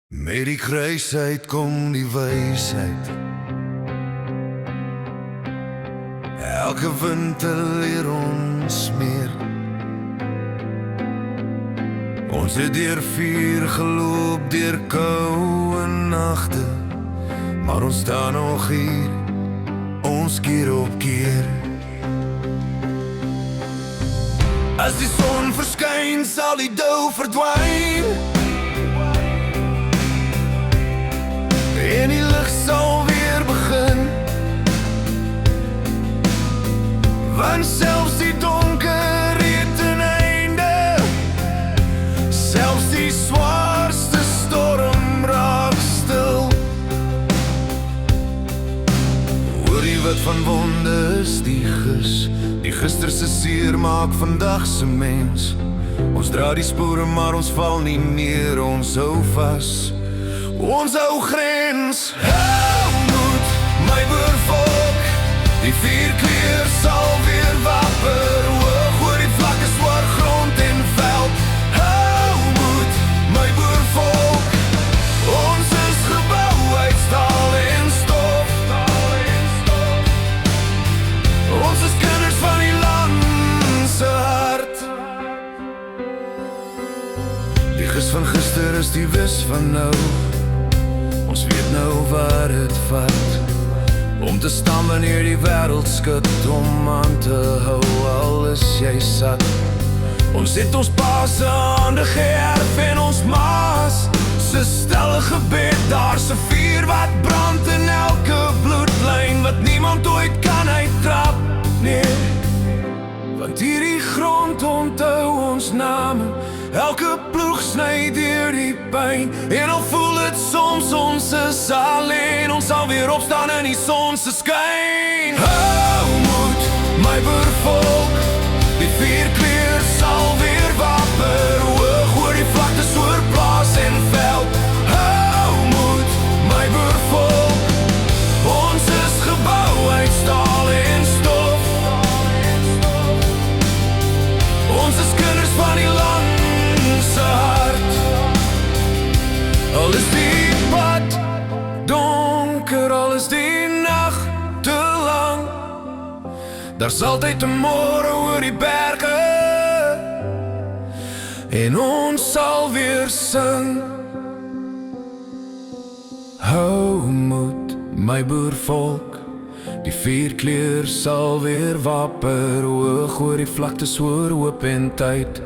Met die kruisheid kom die wysheid. Elke winter leer ons meer. Ons het deur vuur geloop, deur koue nagte, maar ons staan nog hier, ons keer op keer. As die son verskyn, sal die dou verdwyn, en die lig sal weer begin. Want selfs die donker het 'n einde, selfs die zwaarste storm raak stil. Hoor jy wat van wonde is die gis? Die gisterse seer maak vandag se mens. Ons dra die spore maar ons val nie neer, ons hou vas. Ons hou grens. Hou moed, my boervolk, die vuurkleur sal weer wapper hoog oor die vlakke swart grond en veld. Hou moed, my boervolk, ons is gebou uit staal en stof. Ons is kinders van die land se hart. Die gis van gister is die wis van nou. Ons weet nou waar het vat, om te staan wanneer die wêreld skud, om aan te hou al is jy sat. Ons het ons pa se hande geërf en ons ma's se stille gebed. Daar's 'n vuur wat brand in elke bloedlyn, wat niemand ooit kan uittrap, nee. Want hierdie grond onthou ons name, elke ploeg sny deur die pyn. En al voel het soms ons is alleen, ons sal weer opstaan in die son se skyn. Hou moed, my boervolk, die vuurkleur sal weer wapper hoog oor die vlaktes oor plaas en veld. Hou moed, my boervolk, ons is gebou uit staal en stof. Ons is kinders van die land se hart. Al is die pad donker, al is die nag te lang, daar's altyd 'n môre oor die berge, en ons sal weer sing. Hou moed, my boervolk, die vuurkleur sal weer wapper hoog oor die vlaktes oor hoop en tyd.